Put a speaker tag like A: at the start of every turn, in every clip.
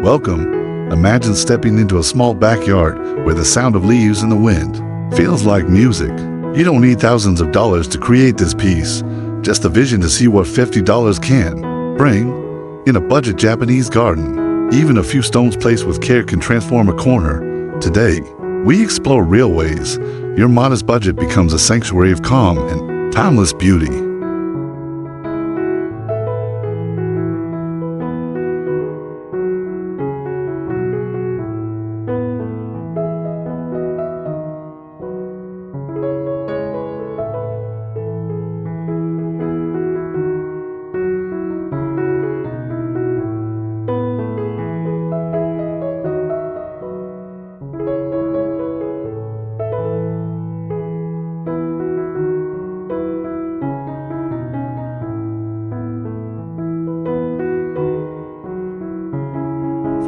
A: Welcome. Imagine stepping into a small backyard where the sound of leaves in the wind feels like music. You don't need thousands of dollars to create this piece, just a vision to see what $50 can bring in a budget Japanese garden. Even a few stones placed with care can transform a corner. Today, we explore real ways your modest budget becomes a sanctuary of calm and timeless beauty.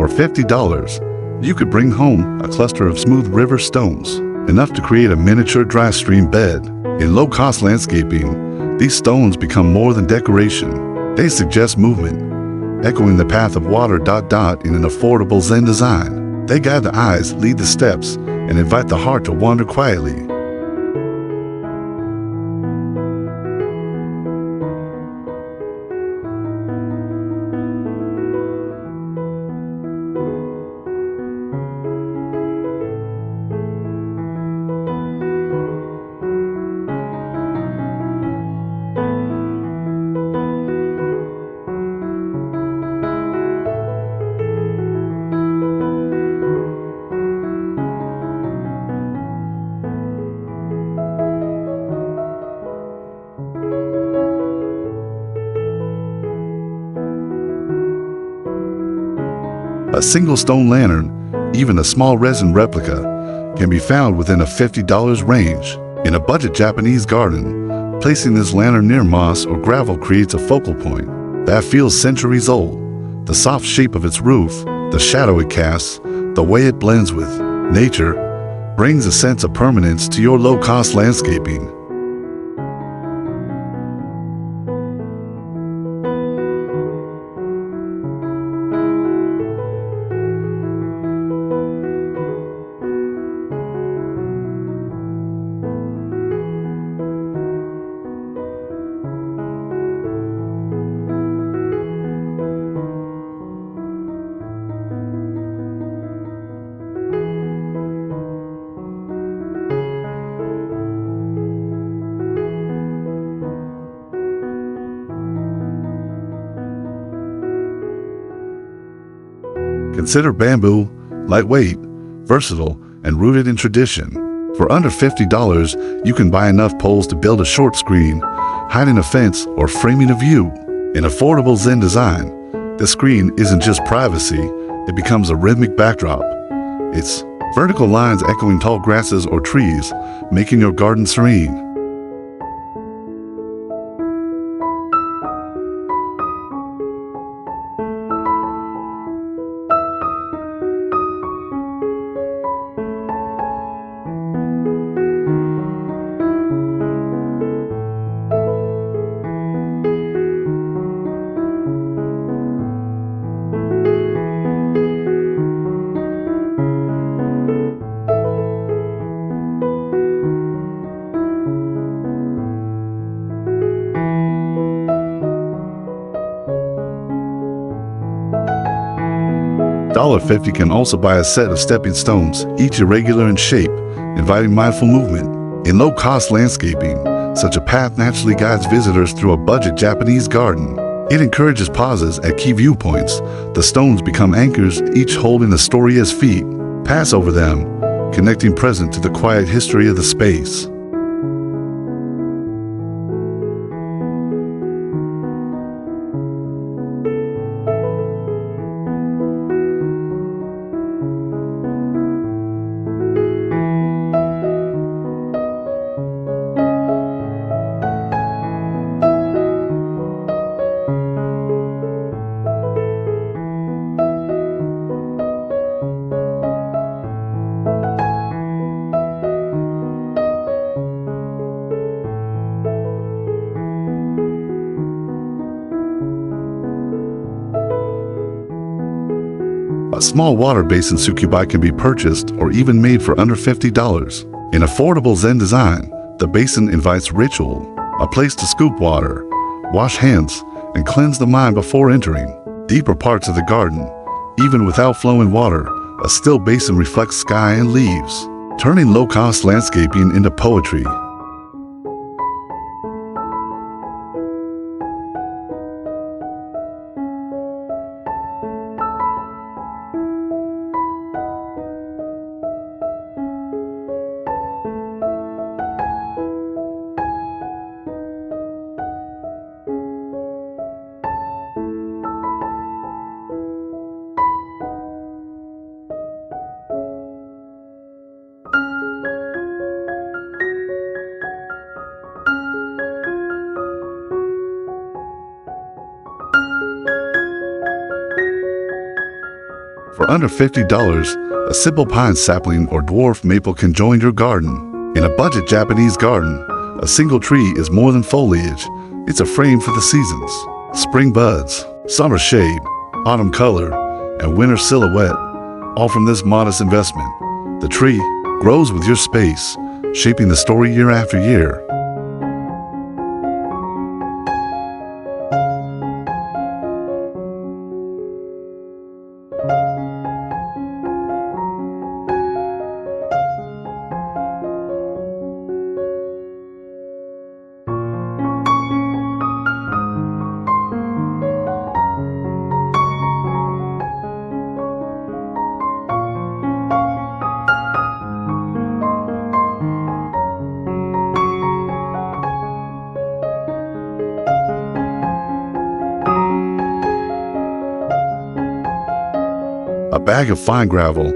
A: For $50, you could bring home a cluster of smooth river stones, enough to create a miniature dry stream bed. In low-cost landscaping, these stones become more than decoration. They suggest movement, echoing the path of water in an affordable Zen design. They guide the eyes, lead the steps, and invite the heart to wander quietly. A single stone lantern, even a small resin replica, can be found within a $50 range. In a budget Japanese garden, placing this lantern near moss or gravel creates a focal point that feels centuries old. The soft shape of its roof, the shadow it casts, the way it blends with nature, brings a sense of permanence to your low-cost landscaping. Consider bamboo, lightweight, versatile, and rooted in tradition. For under $50, you can buy enough poles to build a short screen, hiding a fence, or framing a view. In affordable Zen design, the screen isn't just privacy, it becomes a rhythmic backdrop. Its vertical lines echoing tall grasses or trees, making your garden serene. $50 can also buy a set of stepping stones, each irregular in shape, inviting mindful movement. In low-cost landscaping, such a path naturally guides visitors through a budget Japanese garden. It encourages pauses at key viewpoints. The stones become anchors, each holding a story as feet. Pass over them, connecting present to the quiet history of the space. A small water basin succubi can be purchased or even made for under $50. In affordable Zen design, the basin invites ritual, a place to scoop water, wash hands, and cleanse the mind before entering. Deeper parts of the garden, even without flowing water, a still basin reflects sky and leaves, turning low-cost landscaping into poetry. For under $50, a simple pine sapling or dwarf maple can join your garden. In a budget Japanese garden, a single tree is more than foliage. It's a frame for the seasons. Spring buds, summer shade, autumn color, and winter silhouette, all from this modest investment. The tree grows with your space, shaping the story year after year. A bag of fine gravel,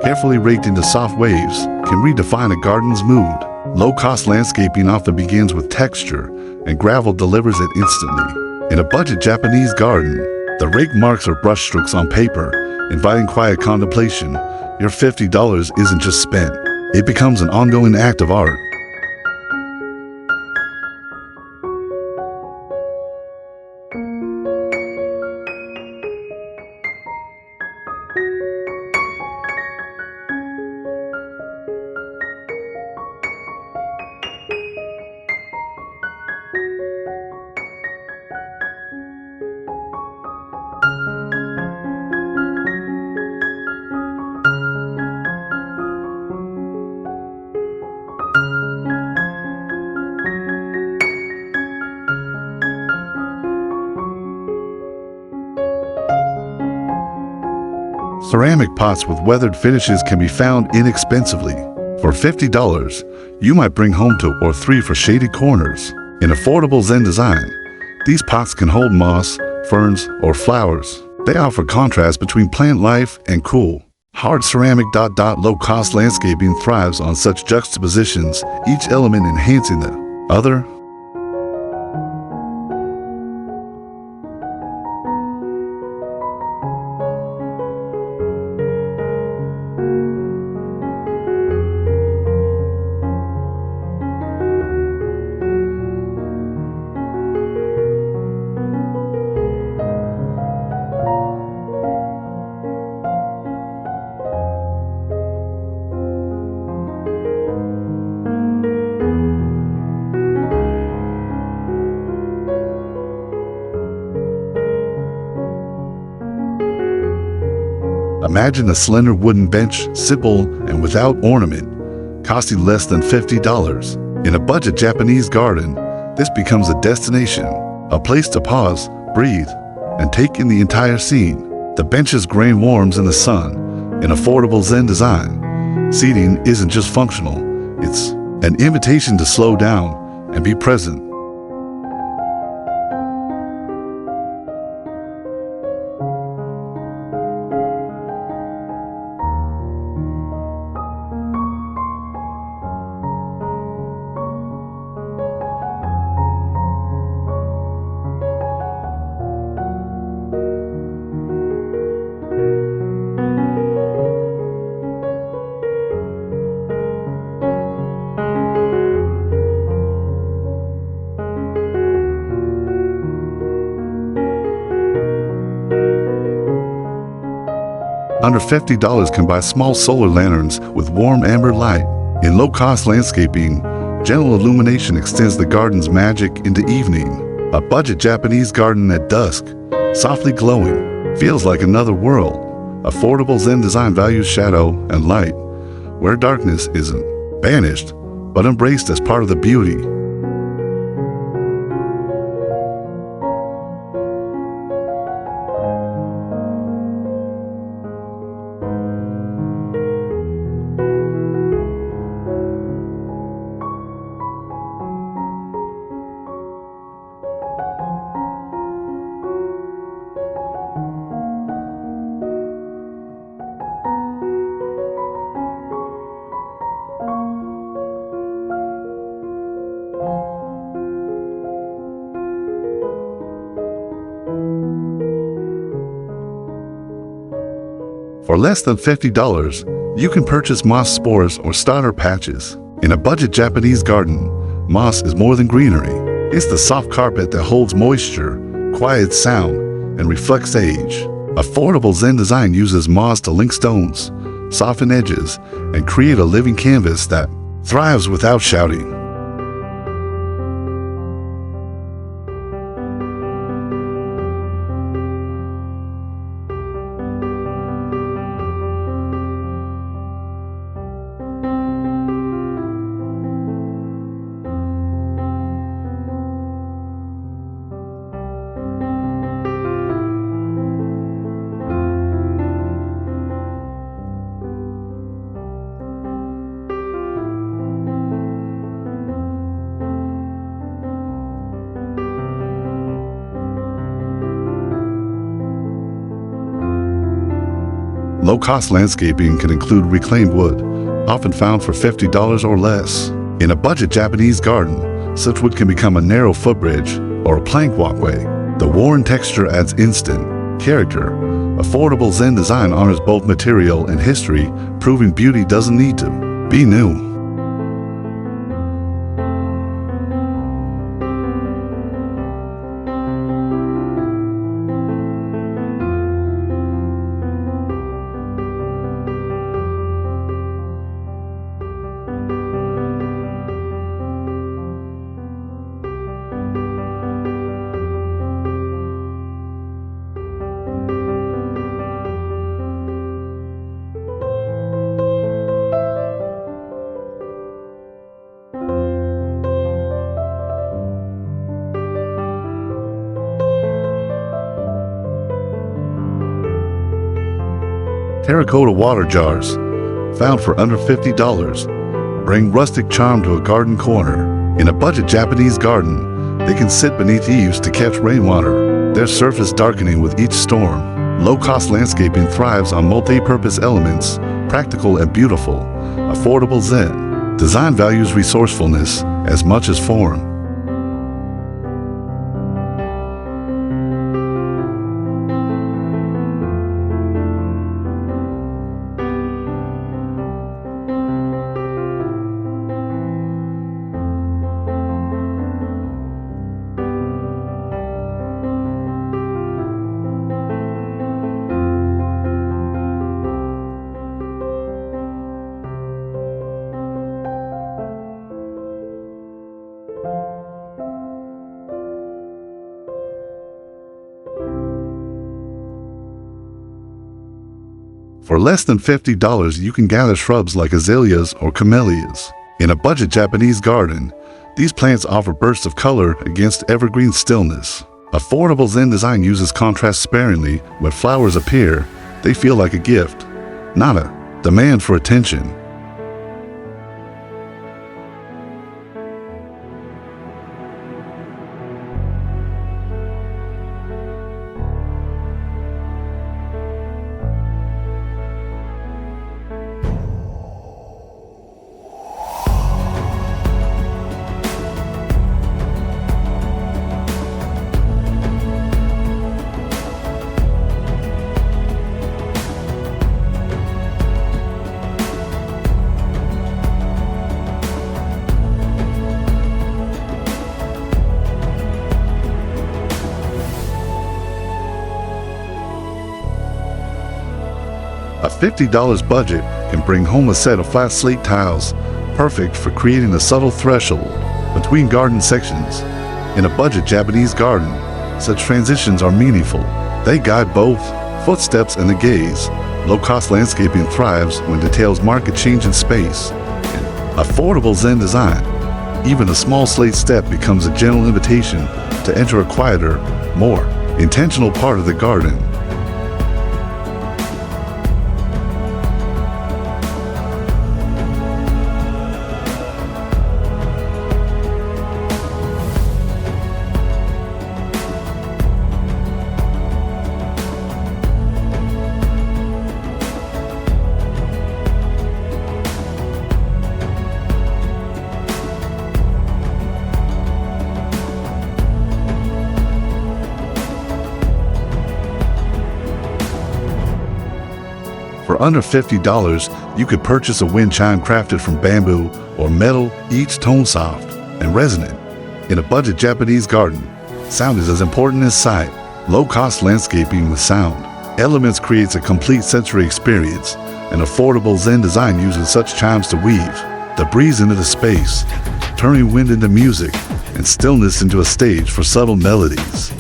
A: carefully raked into soft waves, can redefine a garden's mood. Low-cost landscaping often begins with texture, and gravel delivers it instantly. In a budget Japanese garden, the rake marks are brushstrokes on paper, inviting quiet contemplation. Your $50 isn't just spent, it becomes an ongoing act of art. Ceramic pots with weathered finishes can be found inexpensively. For $50, you might bring home 2 or 3 for shaded corners. In affordable Zen design, these pots can hold moss, ferns, or flowers. They offer contrast between plant life and cool, hard ceramic. Low-cost landscaping thrives on such juxtapositions, each element enhancing the other. Imagine a slender wooden bench, simple and without ornament, costing less than $50. In a budget Japanese garden, this becomes a destination, a place to pause, breathe, and take in the entire scene. The bench's grain warms in the sun. In affordable Zen design, seating isn't just functional, it's an invitation to slow down and be present. Under $50 can buy small solar lanterns with warm amber light. In low-cost landscaping, gentle illumination extends the garden's magic into evening. A budget Japanese garden at dusk, softly glowing, feels like another world. Affordable Zen design values shadow and light, where darkness isn't banished, but embraced as part of the beauty. For less than $50, you can purchase moss spores or starter patches. In a budget Japanese garden, moss is more than greenery. It's the soft carpet that holds moisture, quiets sound, and reflects age. Affordable Zen design uses moss to link stones, soften edges, and create a living canvas that thrives without shouting. Low-cost landscaping can include reclaimed wood, often found for $50 or less. In a budget Japanese garden, such wood can become a narrow footbridge or a plank walkway. The worn texture adds instant character. Affordable Zen design honors both material and history, proving beauty doesn't need to be new. Terracotta water jars, found for under $50, bring rustic charm to a garden corner. In a budget Japanese garden, they can sit beneath eaves to catch rainwater, their surface darkening with each storm. Low-cost landscaping thrives on multi-purpose elements, practical and beautiful. Affordable Zen design values resourcefulness as much as form. For less than $50, you can gather shrubs like azaleas or camellias. In a budget Japanese garden, these plants offer bursts of color against evergreen stillness. Affordable Zen design uses contrast sparingly. When flowers appear, they feel like a gift, not a demand for attention. $50 budget can bring home a set of flat slate tiles, perfect for creating a subtle threshold between garden sections. In a budget Japanese garden, such transitions are meaningful. They guide both footsteps and the gaze. Low-cost landscaping thrives when details mark a change in space. In affordable Zen design, even a small slate step becomes a gentle invitation to enter a quieter, more intentional part of the garden. For under $50, you could purchase a wind chime crafted from bamboo or metal, each tone soft and resonant. In a budget Japanese garden, sound is as important as sight. Low-cost landscaping with sound elements creates a complete sensory experience, and affordable Zen design uses such chimes to weave the breeze into the space, turning wind into music and stillness into a stage for subtle melodies.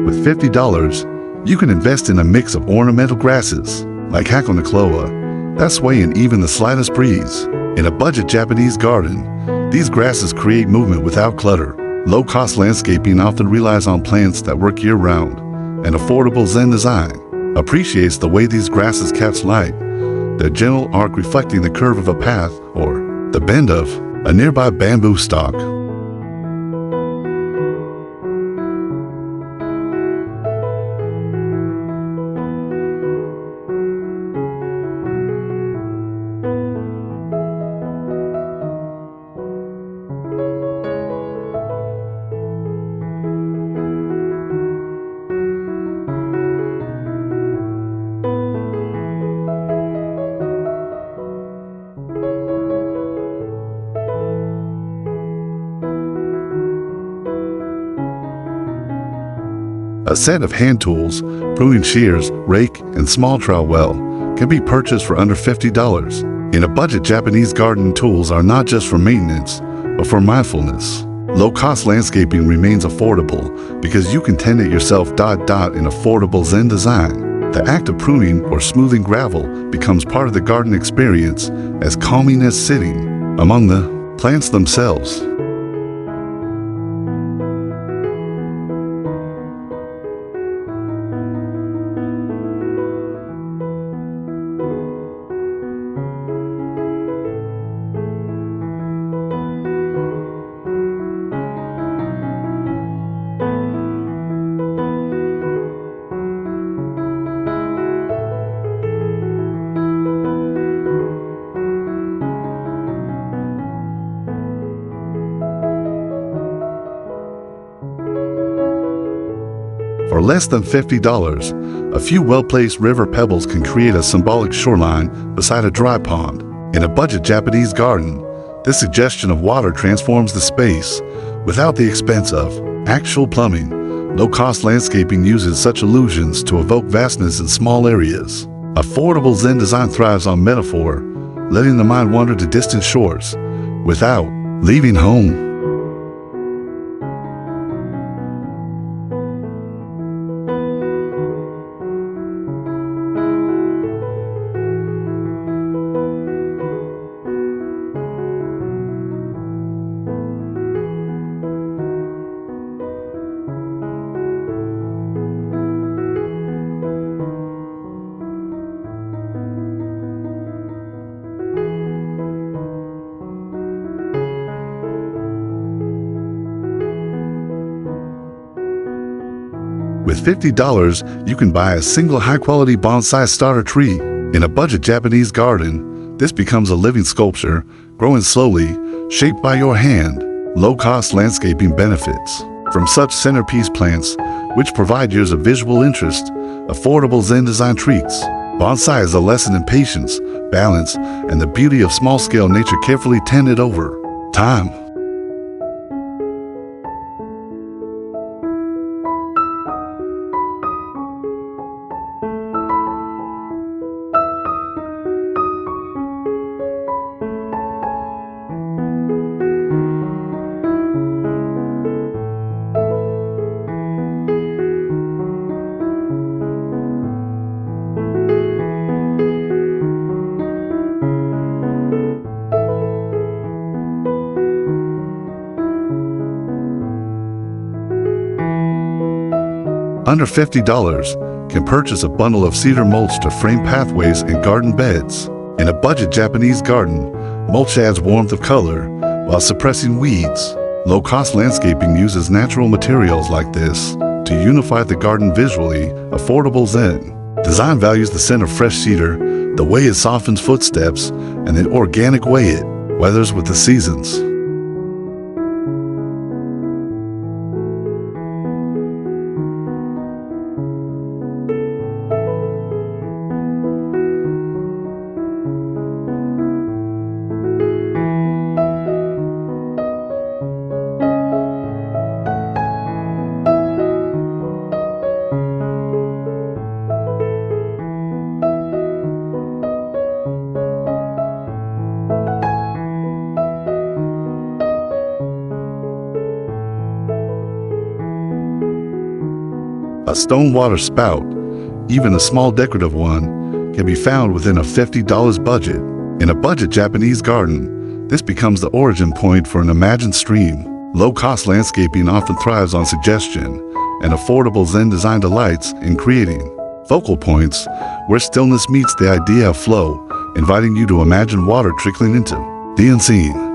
A: With $50, you can invest in a mix of ornamental grasses, like Hakonokloa, that sway in even the slightest breeze. In a budget Japanese garden, these grasses create movement without clutter. Low-cost landscaping often relies on plants that work year-round, and affordable Zen design appreciates the way these grasses catch light, their gentle arc reflecting the curve of a path or the bend of a nearby bamboo stalk. A set of hand tools, pruning shears, rake, and small trowel well can be purchased for under $50. In a budget Japanese garden, tools are not just for maintenance, but for mindfulness. Low-cost landscaping remains affordable because you can tend it yourself. In affordable Zen design, the act of pruning or smoothing gravel becomes part of the garden experience, as calming as sitting among the plants themselves. For less than $50, a few well-placed river pebbles can create a symbolic shoreline beside a dry pond. In a budget Japanese garden, this suggestion of water transforms the space without the expense of actual plumbing. Low-cost landscaping uses such illusions to evoke vastness in small areas. Affordable Zen design thrives on metaphor, letting the mind wander to distant shores without leaving home. With $50, you can buy a single high-quality bonsai starter tree. In a budget Japanese garden, this becomes a living sculpture, growing slowly, shaped by your hand. Low-cost landscaping benefits. From such centerpiece plants, which provide years of visual interest, affordable Zen design treats. Bonsai is a lesson in patience, balance, and the beauty of small-scale nature carefully tended over time. Under $50, can purchase a bundle of cedar mulch to frame pathways and garden beds. In a budget Japanese garden, mulch adds warmth of color while suppressing weeds. Low-cost landscaping uses natural materials like this to unify the garden visually. Affordable Zen design values the scent of fresh cedar, the way it softens footsteps, and the organic way it weathers with the seasons. A stone water spout, even a small decorative one, can be found within a $50 budget. In a budget Japanese garden, this becomes the origin point for an imagined stream. Low-cost landscaping often thrives on suggestion, and affordable Zen design delights in creating focal points where stillness meets the idea of flow, inviting you to imagine water trickling into the unseen.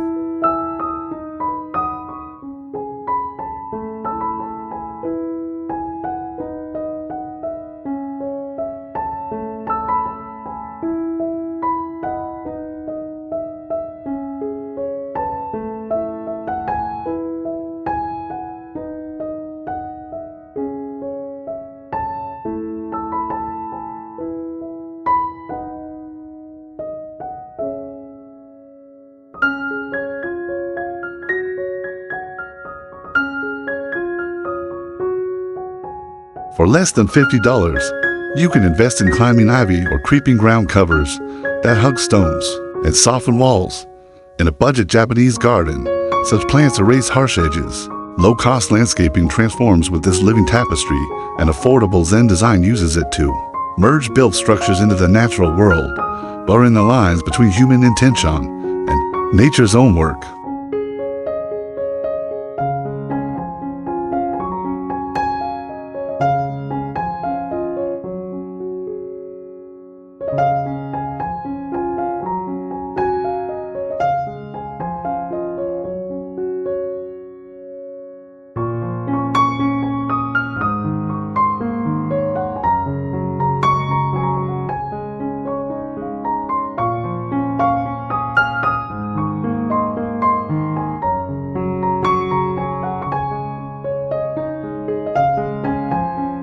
A: For less than $50, you can invest in climbing ivy or creeping ground covers that hug stones and soften walls. In a budget Japanese garden, such plants erase harsh edges. Low-cost landscaping transforms with this living tapestry, and affordable Zen design uses it to merge built structures into the natural world, blurring the lines between human intention and nature's own work.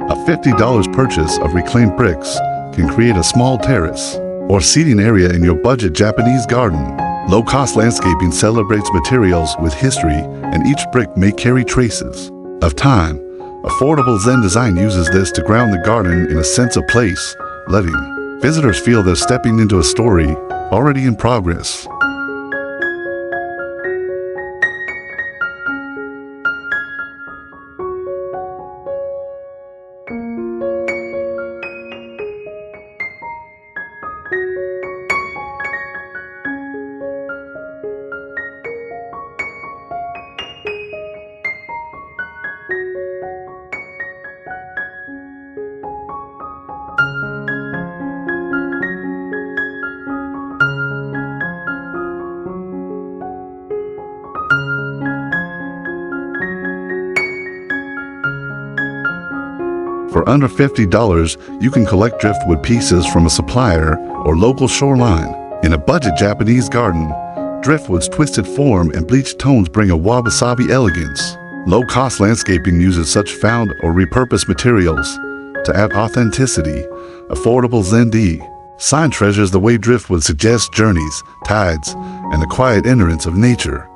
A: A $50 purchase of reclaimed bricks can create a small terrace or seating area in your budget Japanese garden. Low-cost landscaping celebrates materials with history, and each brick may carry traces of time. Affordable Zen design uses this to ground the garden in a sense of place, letting visitors feel they're stepping into a story already in progress. For under $50, you can collect driftwood pieces from a supplier or local shoreline. In a budget Japanese garden, driftwood's twisted form and bleached tones bring a wabi-sabi elegance. Low-cost landscaping uses such found or repurposed materials to add authenticity. Affordable Zen-D sign treasures the way driftwood suggests journeys, tides, and the quiet endurance of nature.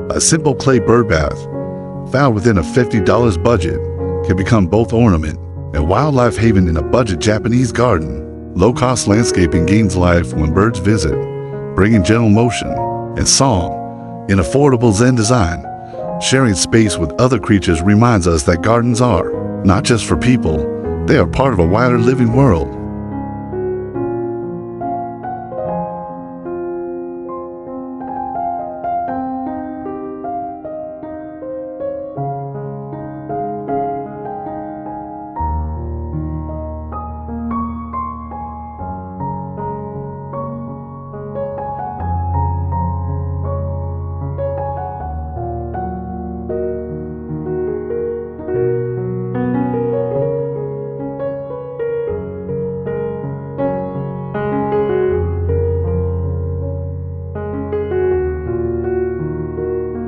A: A simple clay bird bath, found within a $50 budget, can become both ornament and wildlife haven in a budget Japanese garden. Low-cost landscaping gains life when birds visit, bringing gentle motion and song. In affordable Zen design, sharing space with other creatures reminds us that gardens are not just for people, they are part of a wider living world.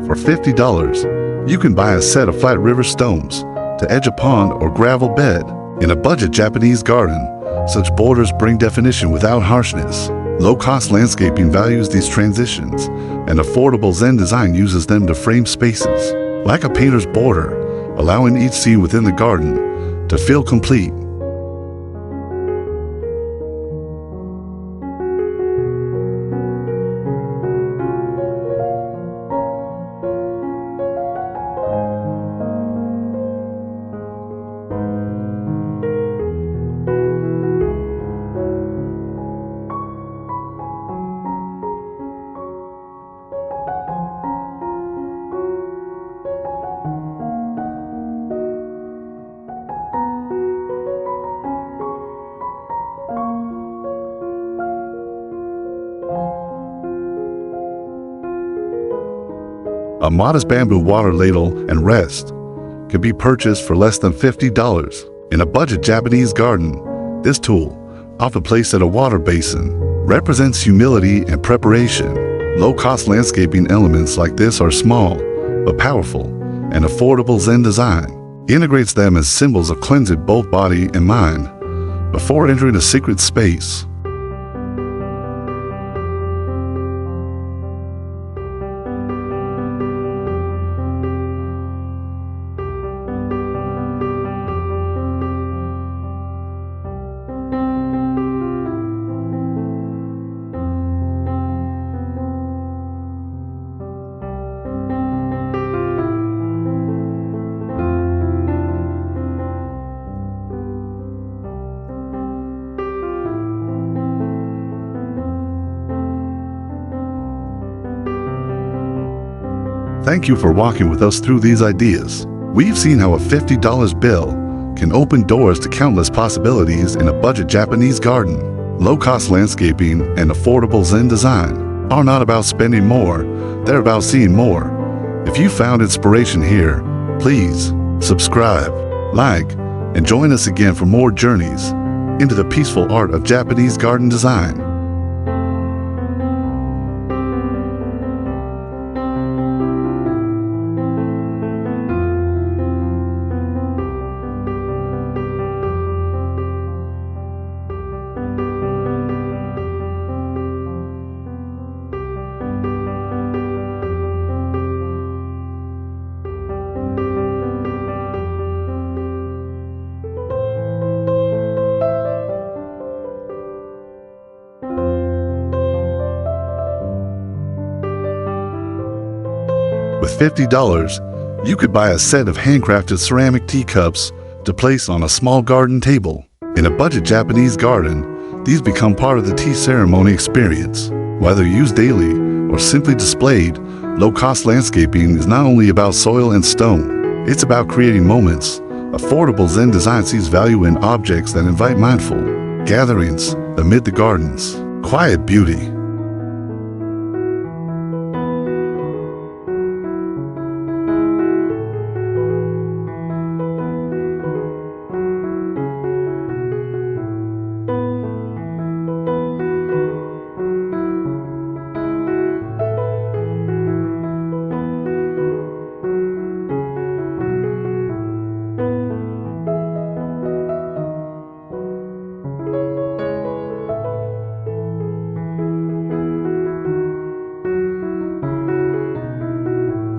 A: For $50, you can buy a set of flat river stones to edge a pond or gravel bed. In a budget Japanese garden, such borders bring definition without harshness. Low-cost landscaping values these transitions, and affordable Zen design uses them to frame spaces, like a painter's border, allowing each scene within the garden to feel complete. A modest bamboo water ladle and rest can be purchased for less than $50. In a budget Japanese garden, this tool, often placed at a water basin, represents humility and preparation. Low-cost landscaping elements like this are small but powerful, and affordable Zen design integrates them as symbols of cleansing both body and mind before entering a sacred space. Thank you for walking with us through these ideas. We've seen how a $50 bill can open doors to countless possibilities in a budget Japanese garden. Low-cost landscaping and affordable Zen design are not about spending more, they're about seeing more. If you found inspiration here, please subscribe, like, and join us again for more journeys into the peaceful art of Japanese garden design. With $50, you could buy a set of handcrafted ceramic teacups to place on a small garden table. In a budget Japanese garden, these become part of the tea ceremony experience. Whether used daily or simply displayed, low-cost landscaping is not only about soil and stone, it's about creating moments. Affordable Zen design sees value in objects that invite mindful gatherings amid the garden's quiet beauty.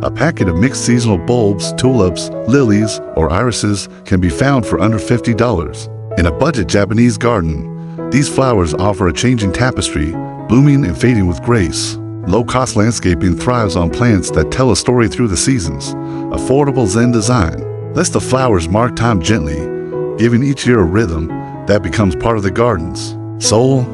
A: A packet of mixed seasonal bulbs, tulips, lilies, or irises can be found for under $50. In a budget Japanese garden, these flowers offer a changing tapestry, blooming and fading with grace. Low-cost landscaping thrives on plants that tell a story through the seasons. Affordable Zen design lets the flowers mark time gently, giving each year a rhythm that becomes part of the garden's soul.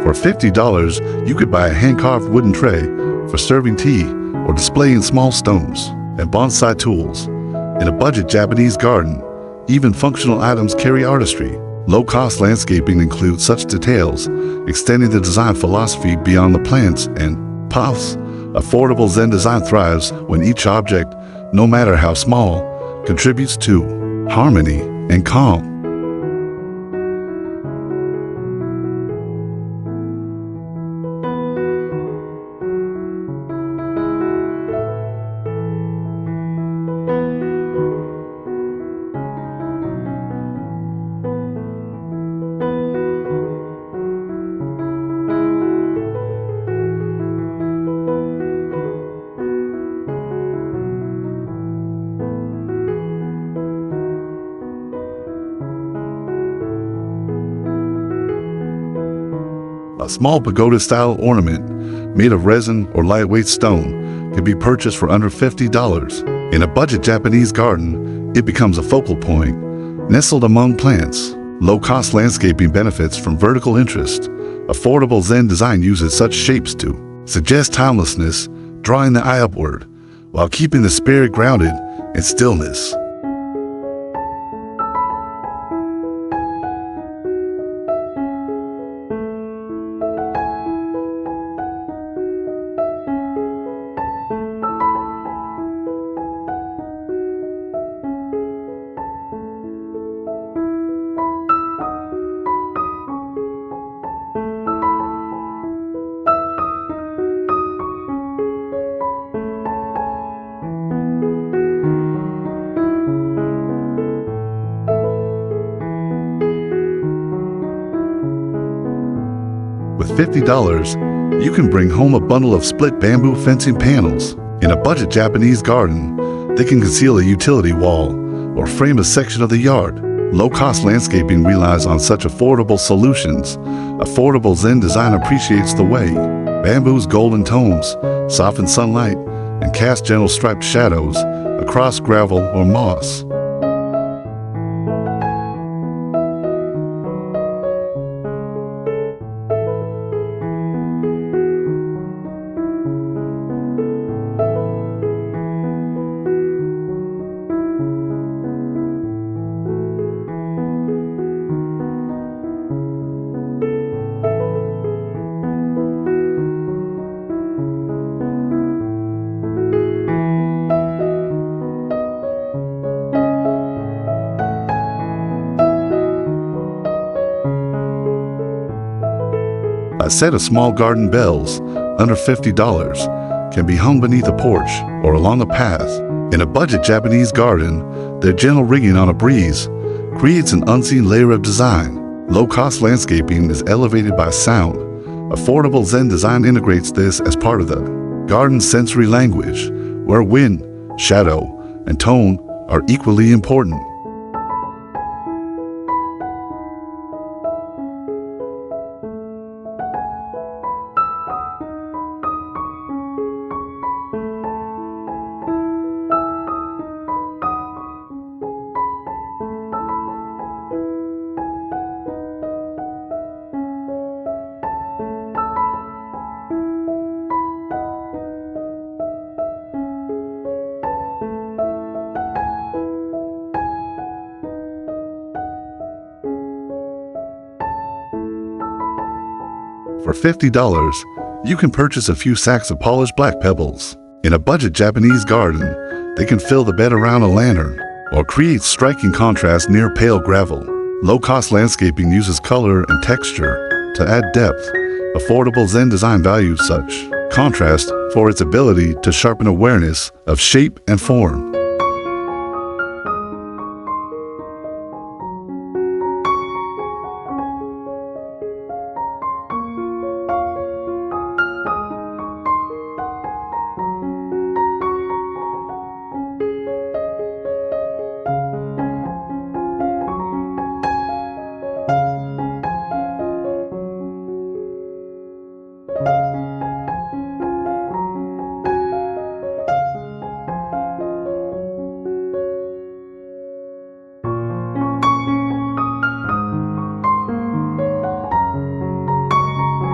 A: For $50, you could buy a hand-carved wooden tray for serving tea or displaying small stones and bonsai tools. In a budget Japanese garden, even functional items carry artistry. Low-cost landscaping includes such details, extending the design philosophy beyond the plants and puffs. Affordable Zen design thrives when each object, no matter how small, contributes to harmony and calm. A small pagoda-style ornament made of resin or lightweight stone can be purchased for under $50. In a budget Japanese garden, it becomes a focal point, nestled among plants. Low-cost landscaping benefits from vertical interest. Affordable Zen design uses such shapes to suggest timelessness, drawing the eye upward, while keeping the spirit grounded in stillness. With $50, you can bring home a bundle of split bamboo fencing panels. In a budget Japanese garden, they can conceal a utility wall or frame a section of the yard. Low-cost landscaping relies on such affordable solutions. Affordable Zen design appreciates the way bamboo's golden tones soften sunlight and cast gentle striped shadows across gravel or moss. A set of small garden bells, under $50, can be hung beneath a porch or along a path. In a budget Japanese garden, their gentle ringing on a breeze creates an unseen layer of design. Low-cost landscaping is elevated by sound. Affordable Zen design integrates this as part of the garden's sensory language, where wind, shadow, and tone are equally important. For $50, you can purchase a few sacks of polished black pebbles. In a budget Japanese garden, they can fill the bed around a lantern or create striking contrast near pale gravel. Low-cost landscaping uses color and texture to add depth. Affordable Zen design values such contrast for its ability to sharpen awareness of shape and form.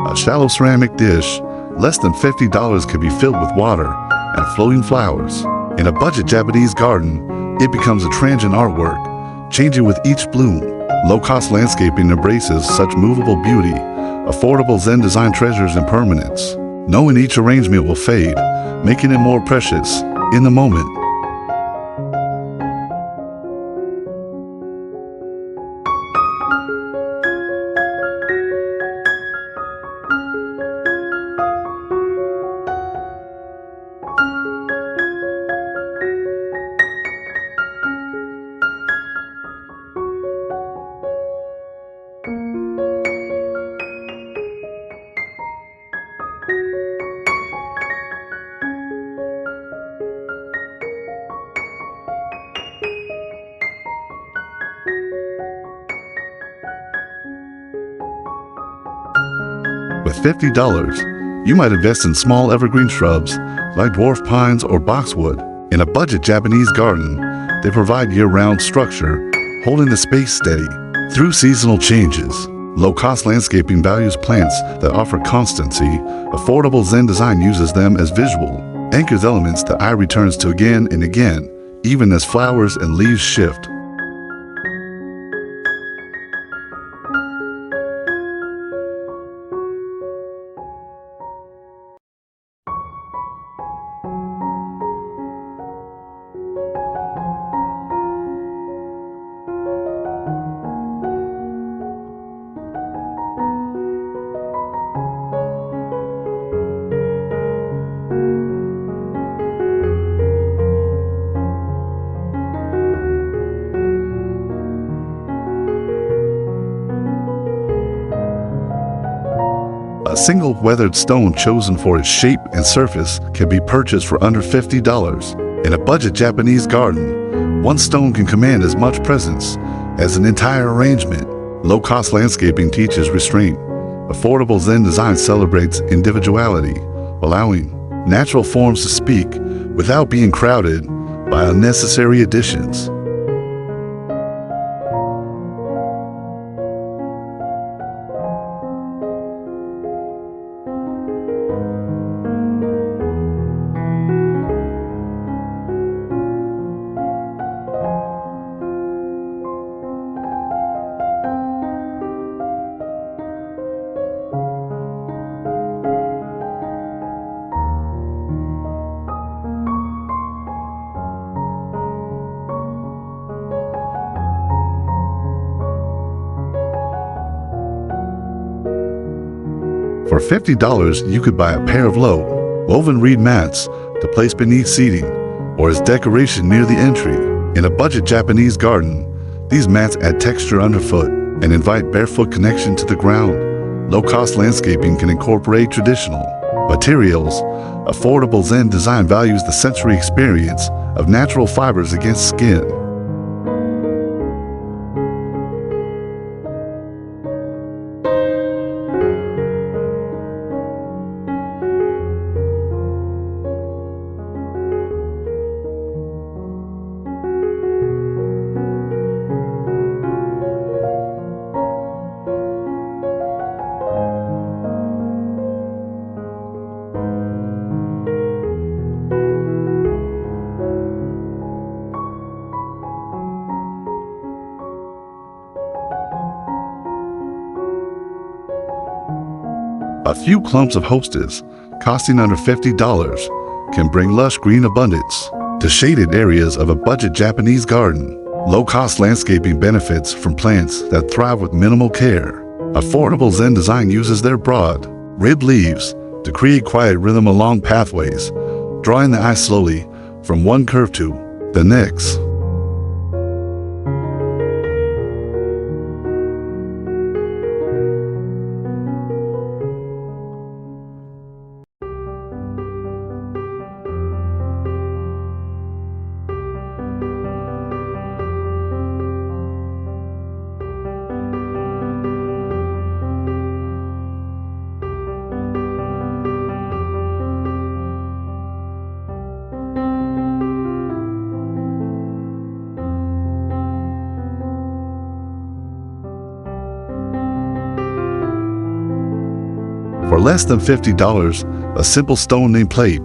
A: A shallow ceramic dish, less than $50, can be filled with water and floating flowers. In a budget Japanese garden, it becomes a transient artwork, changing with each bloom. Low-cost landscaping embraces such movable beauty. Affordable Zen design treasures impermanence, knowing each arrangement will fade, making it more precious in the moment. With $50, you might invest in small evergreen shrubs like dwarf pines or boxwood. In a budget Japanese garden, they provide year-round structure, holding the space steady through seasonal changes. Low-cost landscaping values plants that offer constancy. Affordable Zen design uses them as visual, anchors elements the eye returns to again and again, even as flowers and leaves shift. A single weathered stone chosen for its shape and surface can be purchased for under $50. In a budget Japanese garden, one stone can command as much presence as an entire arrangement. Low-cost landscaping teaches restraint. Affordable Zen design celebrates individuality, allowing natural forms to speak without being crowded by unnecessary additions. For $50, you could buy a pair of low, woven reed mats to place beneath seating or as decoration near the entry. In a budget Japanese garden, these mats add texture underfoot and invite barefoot connection to the ground. Low-cost landscaping can incorporate traditional materials. Affordable Zen design values the sensory experience of natural fibers against skin. A few clumps of hostas, costing under $50, can bring lush green abundance to shaded areas of a budget Japanese garden. Low-cost landscaping benefits from plants that thrive with minimal care. Affordable Zen design uses their broad, ribbed leaves to create quiet rhythm along pathways, drawing the eye slowly from one curve to the next. For less than $50, a simple stone nameplate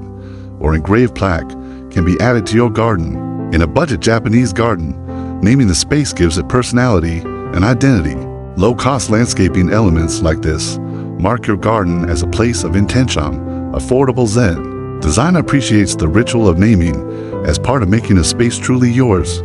A: or engraved plaque can be added to your garden. In a budget Japanese garden, naming the space gives it personality and identity. Low-cost landscaping elements like this mark your garden as a place of intention. Affordable Zen design appreciates the ritual of naming as part of making a space truly yours.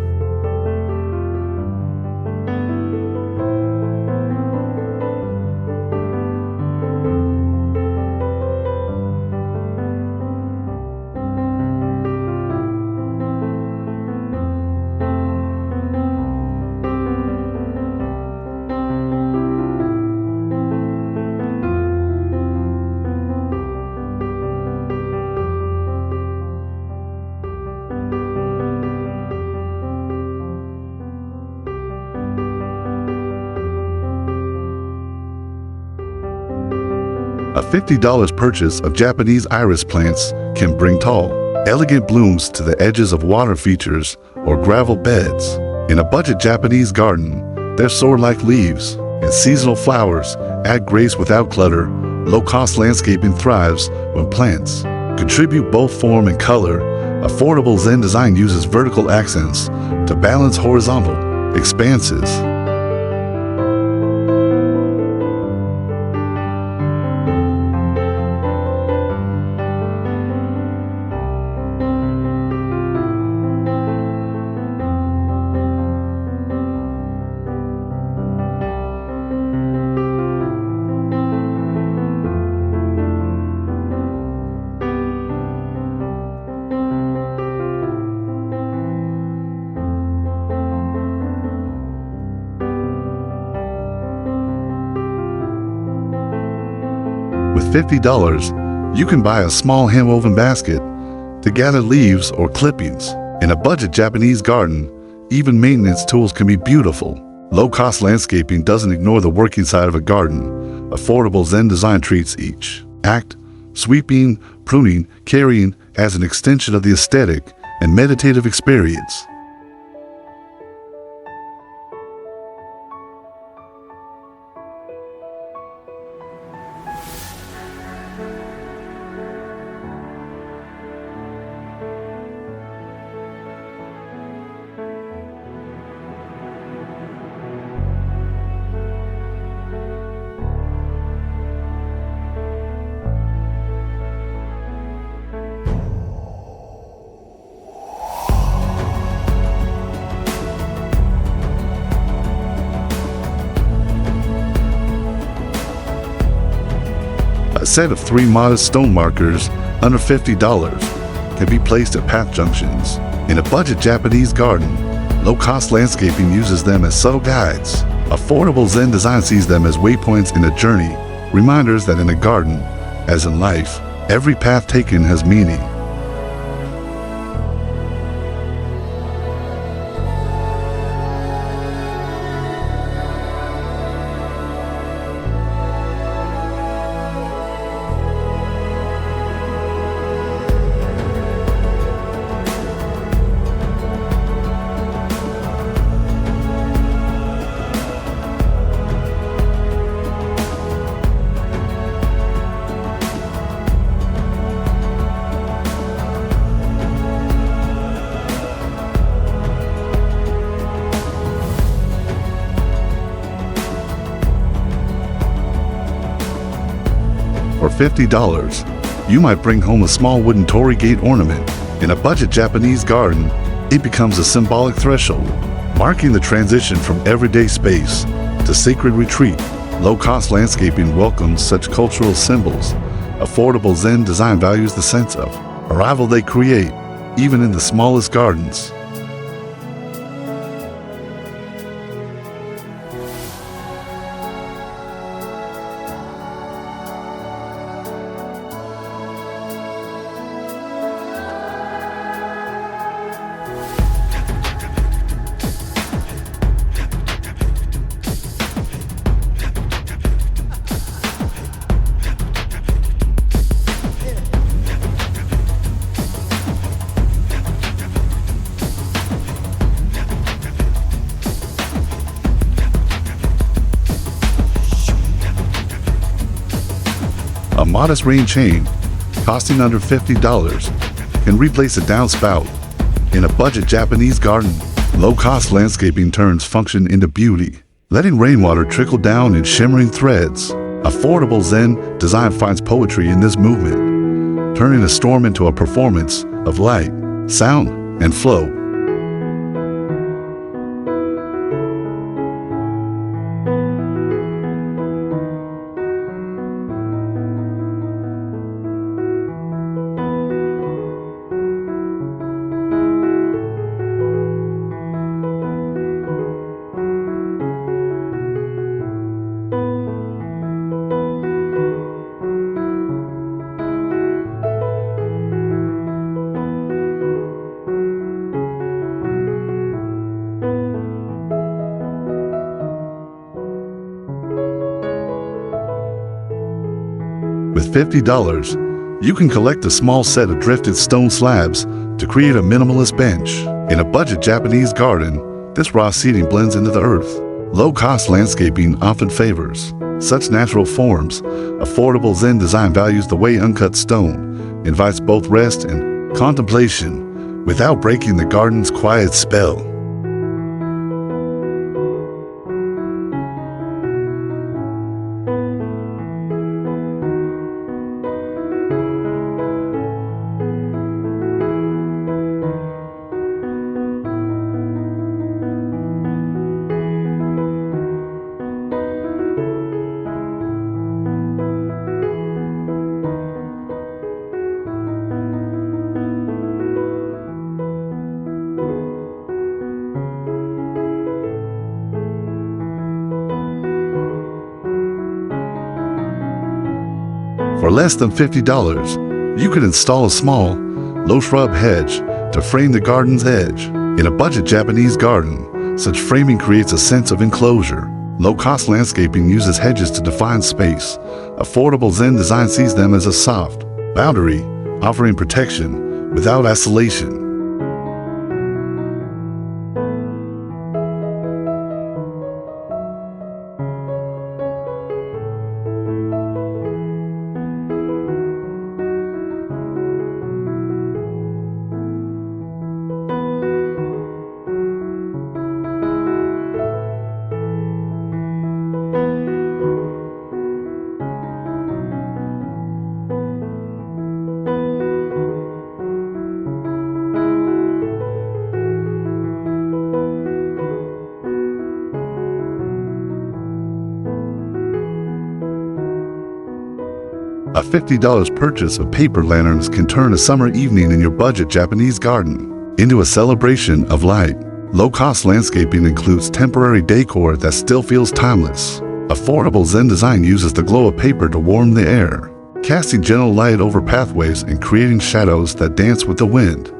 A: A $50 purchase of Japanese iris plants can bring tall, elegant blooms to the edges of water features or gravel beds. In a budget Japanese garden, they're soar like leaves, and seasonal flowers add grace without clutter. Low-cost landscaping thrives when plants contribute both form and color. Affordable Zen design uses vertical accents to balance horizontal expanses. With $50, you can buy a small hand-woven basket to gather leaves or clippings. In a budget Japanese garden, even maintenance tools can be beautiful. Low-cost landscaping doesn't ignore the working side of a garden. Affordable Zen design treats each act, sweeping, pruning, carrying as an extension of the aesthetic and meditative experience. set of 3 modest stone markers under $50 can be placed at path junctions. In a budget Japanese garden, low-cost landscaping uses them as subtle guides. Affordable Zen design sees them as waypoints in a journey, reminders that in a garden, as in life, every path taken has meaning. For $50, you might bring home a small wooden torii gate ornament. In a budget Japanese garden, it becomes a symbolic threshold, marking the transition from everyday space to sacred retreat. Low-cost landscaping welcomes such cultural symbols. Affordable Zen design values the sense of arrival they create, even in the smallest gardens. A modest rain chain, costing under $50, can replace a downspout. In a budget Japanese garden, low-cost landscaping turns function into beauty, letting rainwater trickle down in shimmering threads. Affordable Zen design finds poetry in this movement, turning a storm into a performance of light, sound, and flow. With $50, you can collect a small set of drifted stone slabs to create a minimalist bench. In a budget Japanese garden, this raw seating blends into the earth. Low-cost landscaping often favors such natural forms. Affordable Zen design values the way uncut stone invites both rest and contemplation without breaking the garden's quiet spell. For less than $50, you can install a small, low-shrub hedge to frame the garden's edge. In a budget Japanese garden, such framing creates a sense of enclosure. Low-cost landscaping uses hedges to define space. Affordable Zen design sees them as a soft boundary, offering protection without isolation. $50 purchase of paper lanterns can turn a summer evening in your budget Japanese garden into a celebration of light. Low-cost landscaping includes temporary decor that still feels timeless. Affordable Zen design uses the glow of paper to warm the air, casting gentle light over pathways and creating shadows that dance with the wind.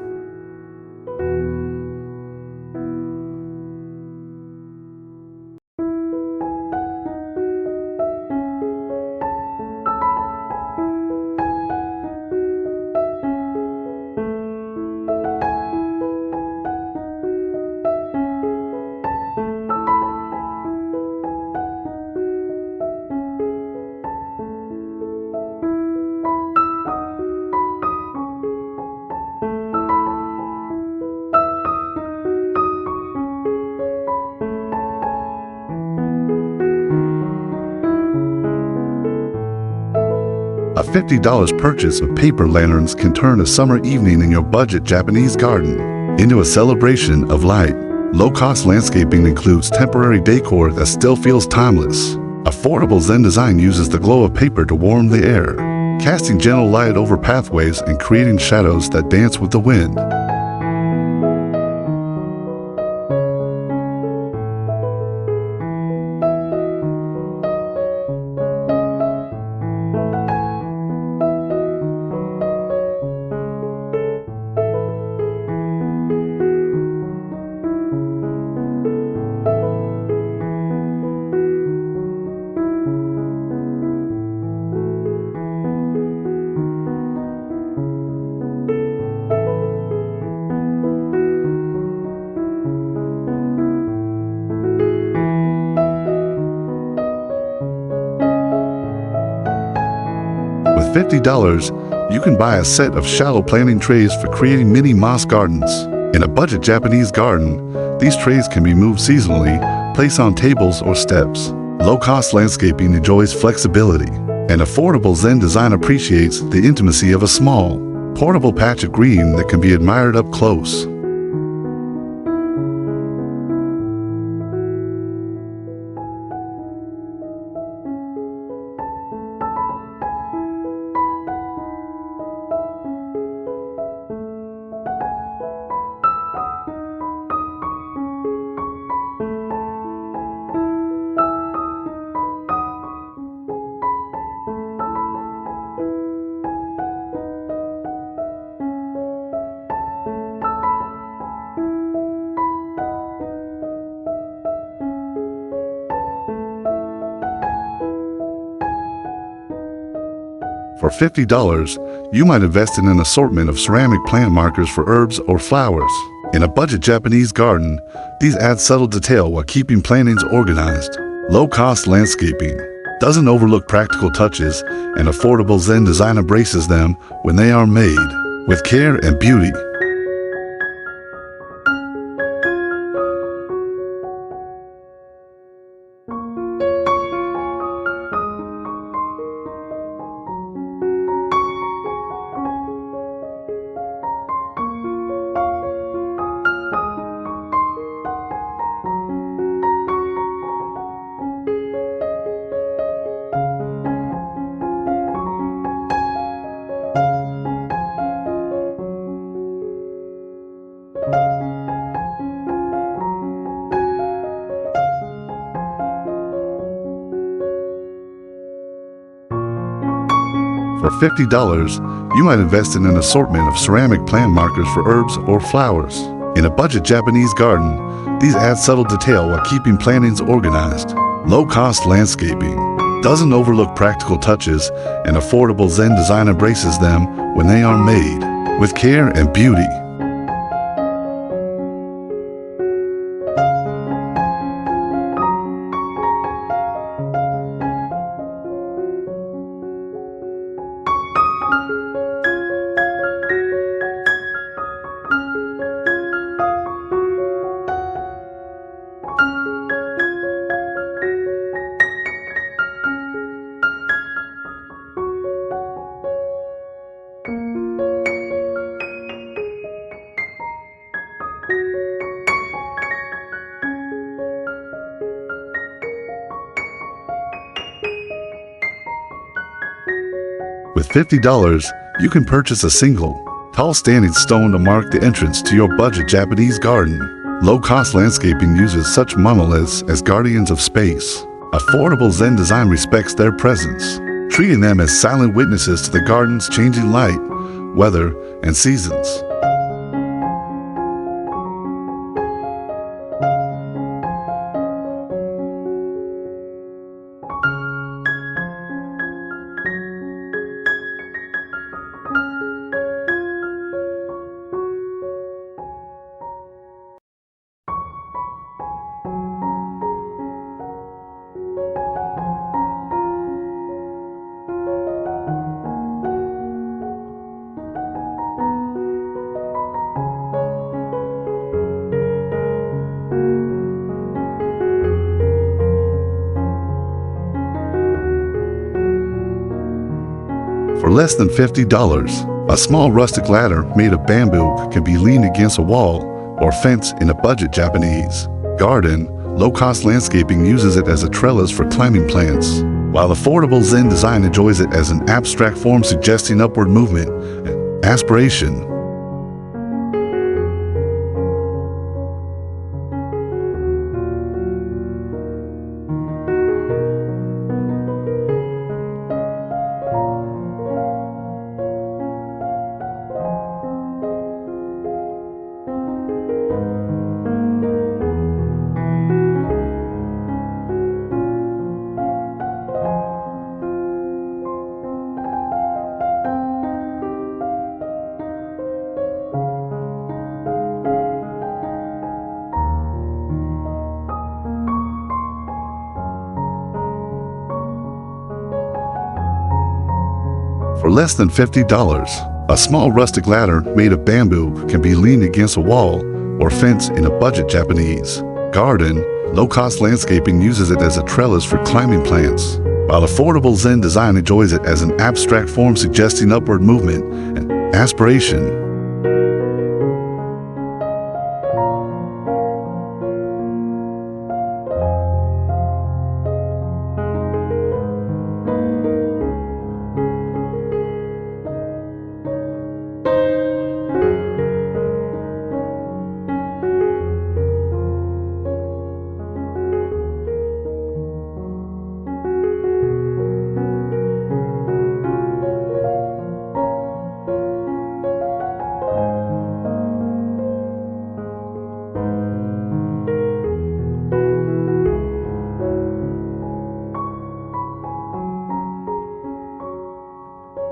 A: A $50 purchase of paper lanterns can turn a summer evening in your budget Japanese garden into a celebration of light. Low-cost landscaping includes temporary decor that still feels timeless. Affordable Zen design uses the glow of paper to warm the air, casting gentle light over pathways and creating shadows that dance with the wind. With $50, you can buy a set of shallow planting trays for creating mini moss gardens. In a budget Japanese garden, these trays can be moved seasonally, placed on tables or steps. Low-cost landscaping enjoys flexibility, and affordable Zen design appreciates the intimacy of a small, portable patch of green that can be admired up close. For $50, you might invest in an assortment of ceramic plant markers for herbs or flowers. In a budget Japanese garden, these add subtle detail while keeping plantings organized. Low-cost landscaping doesn't overlook practical touches, and affordable Zen design embraces them when they are made with care and beauty. For $50, you might invest in an assortment of ceramic plant markers for herbs or flowers. In a budget Japanese garden, these add subtle detail while keeping plantings organized. Low-cost landscaping doesn't overlook practical touches, and affordable Zen design embraces them when they are made with care and beauty. With $50, you can purchase a single, tall standing stone to mark the entrance to your budget Japanese garden. Low-cost landscaping uses such monoliths as guardians of space. Affordable Zen design respects their presence, treating them as silent witnesses to the garden's changing light, weather, and seasons. For less than $50, a small rustic ladder made of bamboo can be leaned against a wall or fence in a budget Japanese garden. Low-cost landscaping uses it as a trellis for climbing plants, while affordable Zen design enjoys it as an abstract form suggesting upward movement and aspiration. For less than $50, a small rustic ladder made of bamboo can be leaned against a wall or fence in a budget Japanese garden. Low-cost landscaping uses it as a trellis for climbing plants, while affordable Zen design enjoys it as an abstract form suggesting upward movement and aspiration.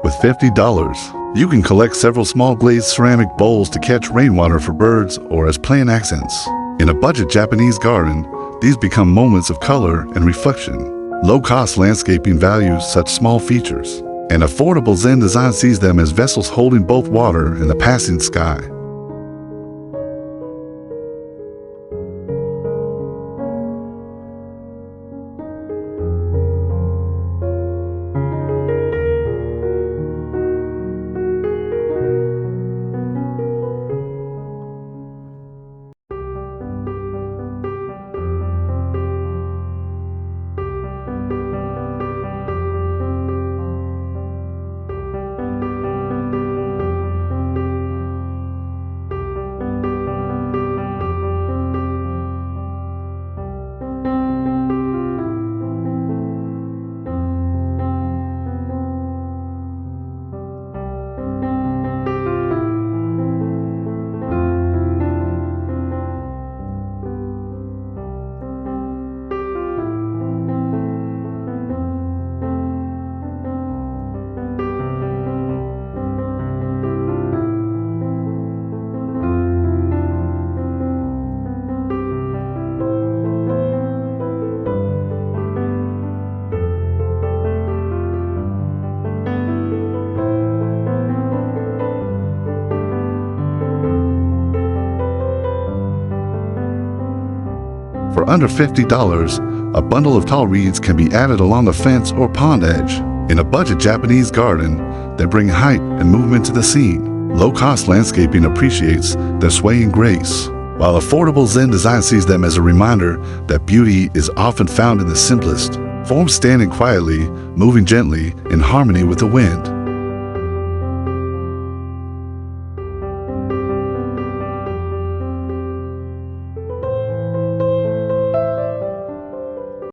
A: With $50, you can collect several small glazed ceramic bowls to catch rainwater for birds or as plant accents. In a budget Japanese garden, these become moments of color and reflection. Low-cost landscaping values such small features, and affordable Zen design sees them as vessels holding both water and the passing sky. For under $50, a bundle of tall reeds can be added along the fence or pond edge. In a budget Japanese garden, they bring height and movement to the scene. Low-cost landscaping appreciates their swaying grace, while affordable Zen design sees them as a reminder that beauty is often found in the simplest forms, standing quietly, moving gently in harmony with the wind.